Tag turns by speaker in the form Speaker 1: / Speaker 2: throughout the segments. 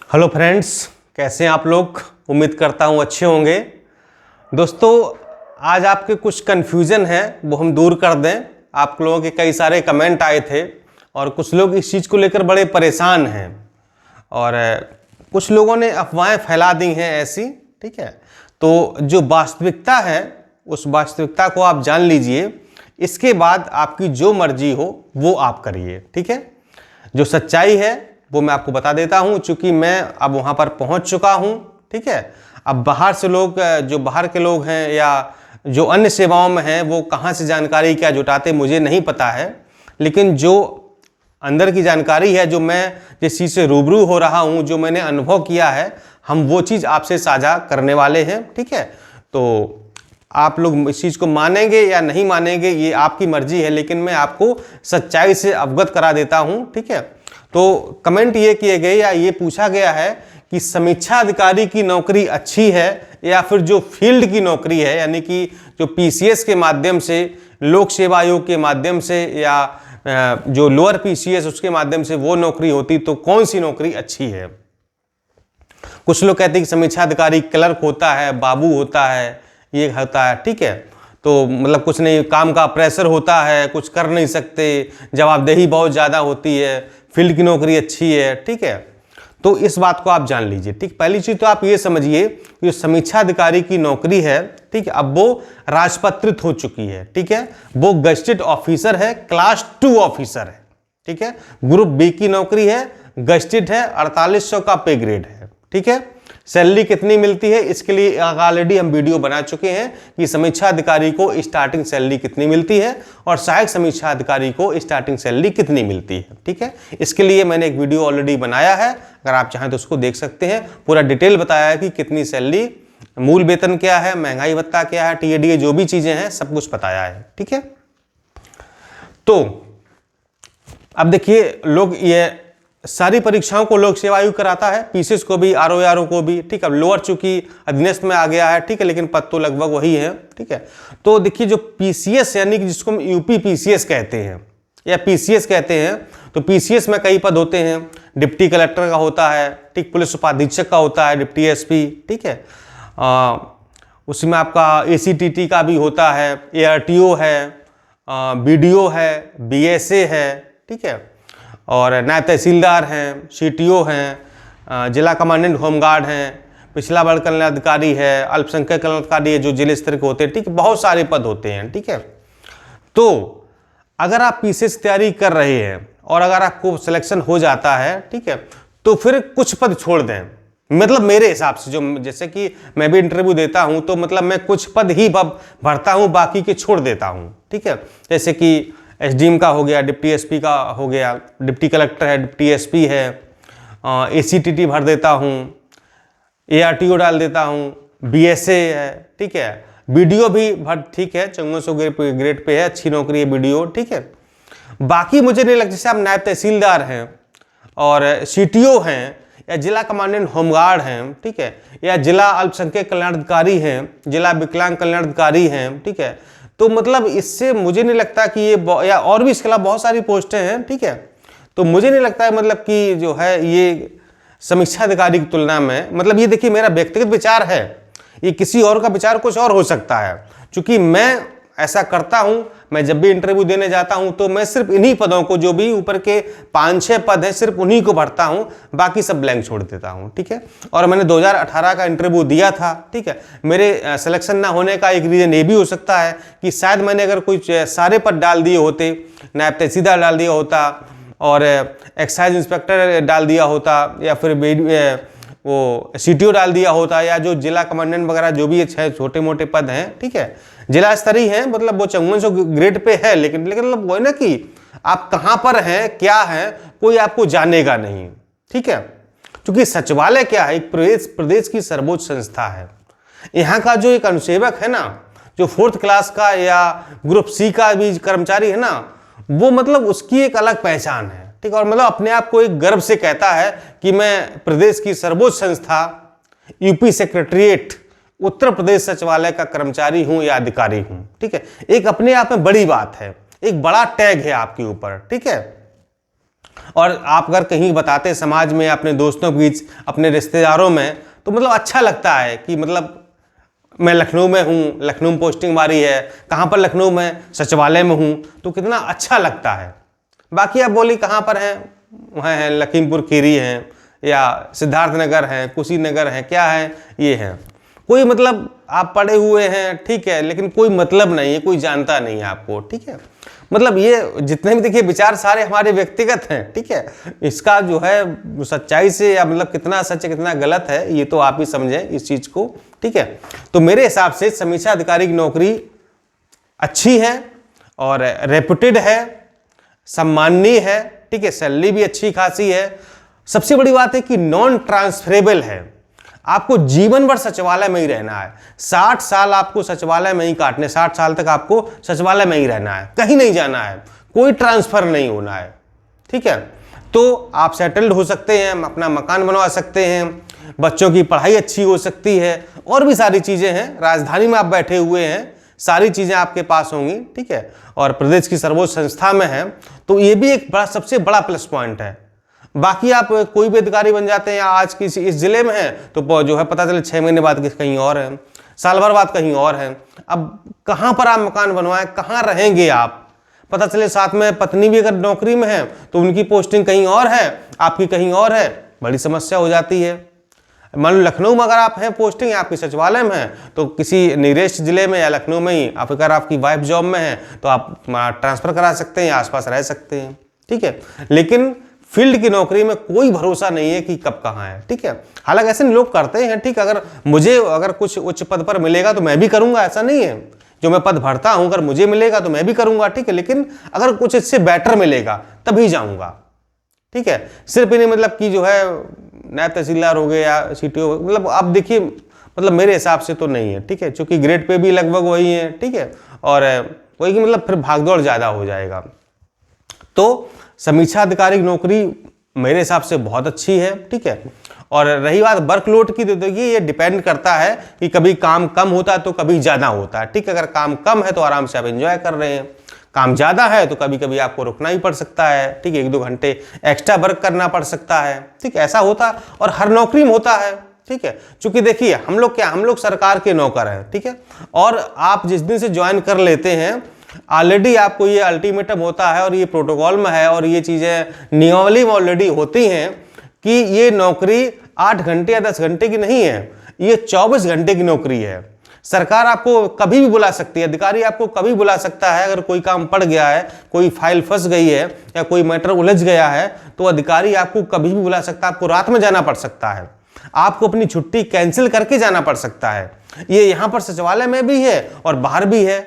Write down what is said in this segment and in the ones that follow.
Speaker 1: Hello friends, कैसे हैं आप लोग। उम्मीद करता हूं अच्छे होंगे। दोस्तों, आज आपके कुछ कन्फ्यूज़न है वो हम दूर कर दें। आप लोगों के कई सारे कमेंट आए थे और कुछ लोग इस चीज़ को लेकर बड़े परेशान हैं और कुछ लोगों ने अफवाहें फैला दी हैं ऐसी। ठीक है, तो जो वास्तविकता है उस वास्तविकता को आप जान लीजिए। इसके बाद आपकी जो मर्जी हो वो आप करिए। ठीक है, जो सच्चाई है वो मैं आपको बता देता हूं, चूंकि मैं अब वहां पर पहुंच चुका हूं। ठीक है, अब बाहर से लोग, जो बाहर के लोग हैं या जो अन्य सेवाओं में हैं, वो कहां से जानकारी क्या जुटाते मुझे नहीं पता है, लेकिन जो अंदर की जानकारी है, जो मैं जिस चीज़ से रूबरू हो रहा हूं, जो मैंने अनुभव किया है, हम वो चीज़ आपसे साझा करने वाले हैं। ठीक है, तो आप लोग इस चीज़ को मानेंगे या नहीं मानेंगे ये आपकी मर्जी है, लेकिन मैं आपको सच्चाई से अवगत करा देता हूं। ठीक है, तो कमेंट ये किए गए या ये पूछा गया है कि समीक्षा अधिकारी की नौकरी अच्छी है या फिर जो फील्ड की नौकरी है, यानी कि जो पीसीएस के माध्यम से, लोक सेवा आयोग के माध्यम से या जो लोअर पीसीएस उसके माध्यम से वो नौकरी होती, तो कौन सी नौकरी अच्छी है। कुछ लोग कहते हैं कि समीक्षा अधिकारी क्लर्क होता है, बाबू होता है, ये होता है। ठीक है, तो मतलब कुछ नहीं, काम का प्रेशर होता है, कुछ कर नहीं सकते, जवाबदेही बहुत ज़्यादा होती है, फील्ड की नौकरी अच्छी है। ठीक है, तो इस बात को आप जान लीजिए। ठीक, पहली चीज़ तो आप ये समझिए कि समीक्षा अधिकारी की नौकरी है, ठीक है, अब वो राजपत्रित हो चुकी है। ठीक है, वो गजेटेड ऑफिसर है, क्लास 2 ऑफिसर है। ठीक है, ग्रुप बी की नौकरी है, गजेटेड है, 4800 का पे ग्रेड है। ठीक है, सैलरी कितनी मिलती है इसके लिए ऑलरेडी हम वीडियो बना चुके हैं कि समीक्षा अधिकारी को स्टार्टिंग सैलरी कितनी मिलती है और सहायक समीक्षा अधिकारी को स्टार्टिंग सैलरी कितनी मिलती है। ठीक है, इसके लिए मैंने एक वीडियो ऑलरेडी बनाया है, अगर आप चाहें तो उसको देख सकते हैं। पूरा डिटेल बताया है कि कितनी सैलरी, मूल वेतन क्या है, महंगाई भत्ता क्या है, टीएडीए जो भी चीजें हैं सब कुछ बताया है। ठीक है, तो अब देखिए, लोग ये सारी परीक्षाओं को लोक सेवा आयोग कराता है, पीसीएस को भी, आरओ को भी। ठीक है, लोअर चूंकि अधीनस्थ में आ गया है, ठीक है, लेकिन पद तो लगभग वही है। ठीक है, तो देखिए जो पीसीएस यानी कि जिसको हम यूपी पीसीएस कहते हैं या पीसीएस कहते हैं, तो पीसीएस में कई पद होते हैं। डिप्टी कलेक्टर का होता है, ठीक, पुलिस उपाधीक्षक का होता है, डिप्टी एसपी। ठीक है, उसमें आपका एसीटीटी का भी होता है, एआरटीओ है, बीडीओ है, बीएसए है। ठीक है, और नायब तहसीलदार हैं, सीटीओ हैं, जिला कमांडेंट होमगार्ड हैं, पिछड़ा वर्ग कल्याण अधिकारी है, अल्पसंख्यक कल्याण अधिकारी है, जो जिले स्तर के होते हैं। ठीक है, बहुत सारे पद होते हैं। ठीक है, तो अगर आप पीसीएस तैयारी कर रहे हैं और अगर आपको सिलेक्शन हो जाता है, ठीक है, तो फिर कुछ पद छोड़ दें। मतलब मेरे हिसाब से, जो जैसे कि मैं भी इंटरव्यू देता हूं, तो मतलब मैं कुछ पद ही भरता हूं, बाकी के छोड़ देता हूं। ठीक है, जैसे कि एसडीएम का हो गया, डिप्टी एसपी का हो गया, डिप्टी कलेक्टर है, डिप्टी एसपी है, एसीटीटी भर देता हूँ, एआरटीओ डाल देता हूँ, बीएसए है। ठीक है, बीडीओ भी भर, ठीक है, 5400 ग्रेड पे है, अच्छी नौकरी है बीडीओ। ठीक है, बाकी मुझे नहीं लगता, जैसे आप नायब तहसीलदार हैं और सीटीओ हैं या जिला कमांडेंट होमगार्ड हैं, ठीक है, या जिला अल्पसंख्यक कल्याण अधिकारी हैं, जिला विकलांग कल्याण अधिकारी हैं। ठीक है, तो मतलब इससे मुझे नहीं लगता कि ये, या और भी इसके अलावा बहुत सारी पोस्टें हैं। ठीक है, तो मुझे नहीं लगता है मतलब कि जो है ये समीक्षा अधिकारी की तुलना में, मतलब ये देखिए मेरा व्यक्तिगत विचार है, ये किसी और का विचार कुछ और हो सकता है। क्योंकि मैं ऐसा करता हूं, मैं जब भी इंटरव्यू देने जाता हूं तो मैं सिर्फ इन्हीं पदों को, जो भी ऊपर के 5-6 पद हैं, सिर्फ उन्हीं को भरता हूं, बाकी सब ब्लैंक छोड़ देता हूं। ठीक है, और मैंने 2018 का इंटरव्यू दिया था। ठीक है, मेरे सिलेक्शन ना होने का एक रीजन ये भी हो सकता है कि शायद मैंने अगर कोई सारे पद डाल दिए होते, नायब तहसीलदार डाल दिया होता और एक्साइज इंस्पेक्टर डाल दिया होता, या फिर वो सीटीओ डाल दिया होता, या जो जिला कमांडेंट वगैरह जो भी छोटे मोटे पद हैं, ठीक है, जिला स्तरीय हैं, मतलब वो 5400 ग्रेड पे है, लेकिन मतलब वो है ना कि आप कहाँ पर हैं, क्या है, कोई आपको जानेगा नहीं। ठीक है, क्योंकि सचिवालय क्या है, एक प्रदेश की सर्वोच्च संस्था है। यहाँ का जो एक अनुसेवक है ना, जो 4th क्लास का या ग्रुप सी का भी कर्मचारी है ना, वो मतलब उसकी एक अलग पहचान है। ठीक, और मतलब अपने आप को एक गर्व से कहता है कि मैं प्रदेश की सर्वोच्च संस्था यूपी सेक्रेटरीट उत्तर प्रदेश सचिवालय का कर्मचारी हूं या अधिकारी हूं। ठीक है, एक अपने आप में बड़ी बात है, एक बड़ा टैग है आपके ऊपर। ठीक है, और आप अगर कहीं बताते समाज में, अपने दोस्तों के बीच, अपने रिश्तेदारों में, तो मतलब अच्छा लगता है कि मतलब मैं लखनऊ में हूँ, लखनऊ में पोस्टिंग मारी है, कहाँ पर लखनऊ में, सचिवालय में हूँ, तो कितना अच्छा लगता है। बाकी आप बोली कहाँ पर हैं, वहाँ हैं लखीमपुर खीरी हैं या सिद्धार्थनगर हैं, कुशीनगर हैं, क्या है ये हैं, कोई मतलब आप पढ़े हुए हैं, ठीक है, लेकिन कोई मतलब नहीं है, कोई जानता नहीं है आपको, ठीक है। मतलब ये जितने भी देखिए विचार सारे हमारे व्यक्तिगत हैं, ठीक है। इसका जो है सच्चाई से या मतलब कितना सच है कितना गलत है ये तो आप ही समझें इस चीज को, ठीक है। तो मेरे हिसाब से समीक्षा अधिकारी की नौकरी अच्छी है और रेपुटेड है, सम्माननीय है, ठीक है, सैलरी भी अच्छी खासी है। सबसे बड़ी बात है कि नॉन ट्रांसफरेबल है, आपको जीवन भर सचिवालय में ही रहना है, 60 साल आपको सचिवालय में ही काटने, 60 साल तक आपको सचिवालय में ही रहना है, कहीं नहीं जाना है, कोई ट्रांसफर नहीं होना है, ठीक है। तो आप सेटल्ड हो सकते हैं, अपना मकान बनवा सकते हैं, बच्चों की पढ़ाई अच्छी हो सकती है, और भी सारी चीजें हैं, राजधानी में आप बैठे हुए हैं, सारी चीजें आपके पास होंगी, ठीक है, और प्रदेश की सर्वोच्च संस्था में है, तो ये भी एक बड़ा सबसे बड़ा प्लस पॉइंट है। बाकी आप कोई भी अधिकारी बन जाते हैं, आज किसी इस जिले में है तो जो है पता चले 6 महीने बाद कहीं और है, साल भर बाद कहीं और है। अब कहाँ पर आप मकान बनवाएं, कहाँ रहेंगे आप, पता चले साथ में पत्नी भी अगर नौकरी में है तो उनकी पोस्टिंग कहीं और है, आपकी कहीं और है, बड़ी समस्या हो जाती है। मान लो लखनऊ में अगर आप हैं, पोस्टिंग आपकी सचिवालय में है, तो किसी नियरेस्ट जिले में या लखनऊ में ही आप, अगर आपकी वाइफ जॉब में है तो आप ट्रांसफर करा सकते हैं, आसपास रह सकते हैं, ठीक है। लेकिन फील्ड की नौकरी में कोई भरोसा नहीं है कि कब कहाँ है, ठीक है। हालांकि ऐसे लोग करते हैं, ठीक, अगर कुछ उच्च पद पर मिलेगा तो मैं भी करूंगा, ऐसा नहीं है, जो मैं पद भरता हूं अगर मुझे मिलेगा तो मैं भी करूंगा, ठीक है। लेकिन अगर कुछ इससे बेटर मिलेगा तभी जाऊंगा, ठीक है। सिर्फ इन्हें मतलब कि जो है नायब तहसीलदार हो गए या CTO, मतलब आप देखिए, मतलब मेरे हिसाब से तो नहीं है, ठीक है, क्योंकि ग्रेड पे भी लगभग वही है, ठीक है, और वही कि मतलब फिर भागदौड़ ज्यादा हो जाएगा। तो समीक्षा अधिकारी की नौकरी मेरे हिसाब से बहुत अच्छी है, ठीक है। और रही बात वर्कलोड की, तो देखिए ये डिपेंड करता है कि कभी काम कम होता है तो कभी ज्यादा होता है, ठीक है। अगर काम कम है तो आराम से आप एंजॉय कर रहे हैं, काम ज्यादा है तो कभी कभी आपको रुकना ही पड़ सकता है, ठीक है, 1-2 घंटे एक्स्ट्रा वर्क करना पड़ सकता है, ठीक है, ऐसा होता है और हर नौकरी में होता है, ठीक है। चूंकि देखिए हम लोग सरकार के नौकर हैं, ठीक है, और आप जिस दिन से ज्वाइन कर लेते हैं ऑलरेडी आपको ये अल्टीमेटम होता है और ये प्रोटोकॉल में है और ये चीजें नियमावली में ऑलरेडी होती हैं कि ये नौकरी 8 घंटे या 10 घंटे की नहीं है, ये 24 घंटे की नौकरी है। सरकार आपको कभी भी बुला सकती है, अधिकारी आपको कभी बुला सकता है, अगर कोई काम पड़ गया है, कोई फाइल फंस गई है या कोई मैटर उलझ गया है तो अधिकारी आपको कभी भी बुला सकता है। आपको रात में जाना पड़ सकता है, आपको अपनी छुट्टी कैंसिल करके जाना पड़ सकता है। ये यहां पर सचिवालय में भी है और बाहर भी है,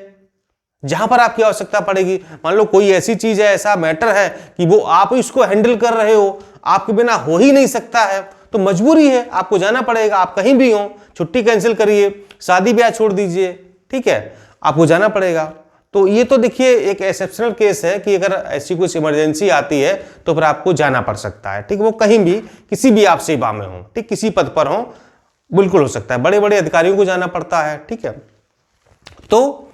Speaker 1: जहां पर आपकी आवश्यकता पड़ेगी। मान लो कोई ऐसी चीज है, ऐसा मैटर है कि वो आप इसको हैंडल कर रहे हो, आपके बिना हो ही नहीं सकता है, तो मजबूरी है, आपको जाना पड़ेगा। आप कहीं भी हो, छुट्टी कैंसिल करिए, शादी ब्याह छोड़ दीजिए, ठीक है, आपको जाना पड़ेगा। तो ये तो देखिए एक एक्सेप्शनल केस है कि अगर ऐसी कुछ इमरजेंसी आती है तो फिर आपको जाना पड़ सकता है, ठीक, वो कहीं भी किसी भी आप सेवा में हो, ठीक, किसी पद पर हो, बिल्कुल हो सकता है। बड़े बड़े अधिकारियों को जाना पड़ता है, ठीक है। तो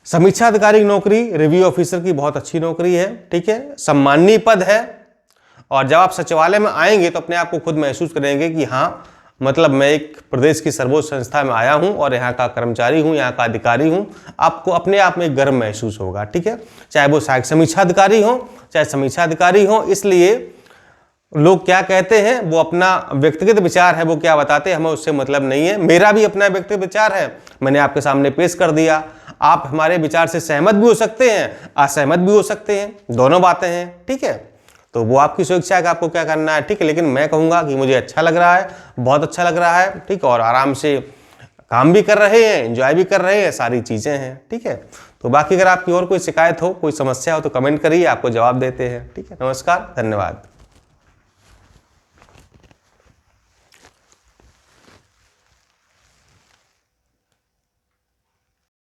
Speaker 1: समीक्षा अधिकारी की नौकरी, रिव्यू ऑफिसर की बहुत अच्छी नौकरी है, ठीक है, सम्माननीय पद है, और जब आप सचिवालय में आएंगे तो अपने आप को खुद महसूस करेंगे कि हाँ, मतलब मैं एक प्रदेश की सर्वोच्च संस्था में आया हूं और यहाँ का कर्मचारी हूं, यहाँ का अधिकारी हूं। आपको अपने आप में गर्व महसूस होगा, ठीक है, चाहे वो सहायक समीक्षा अधिकारी हो चाहे समीक्षा अधिकारी हो। इसलिए लोग क्या कहते हैं वो अपना व्यक्तिगत विचार है, वो क्या बताते हैं हमें उससे मतलब नहीं है। मेरा भी अपना व्यक्तिगत विचार है, मैंने आपके सामने पेश कर दिया। आप हमारे विचार से सहमत भी हो सकते हैं, असहमत भी हो सकते हैं, दोनों बातें हैं, ठीक है। तो वो आपकी स्वेच्छा है कि आपको क्या करना है, ठीक है। लेकिन मैं कहूँगा कि मुझे अच्छा लग रहा है, बहुत अच्छा लग रहा है, ठीक, और आराम से काम भी कर रहे हैं, एंजॉय भी कर रहे हैं, सारी चीज़ें हैं, ठीक है। तो बाकी अगर आपकी और कोई शिकायत हो, कोई समस्या हो तो कमेंट करिए, आपको जवाब देते हैं, ठीक है। नमस्कार, धन्यवाद।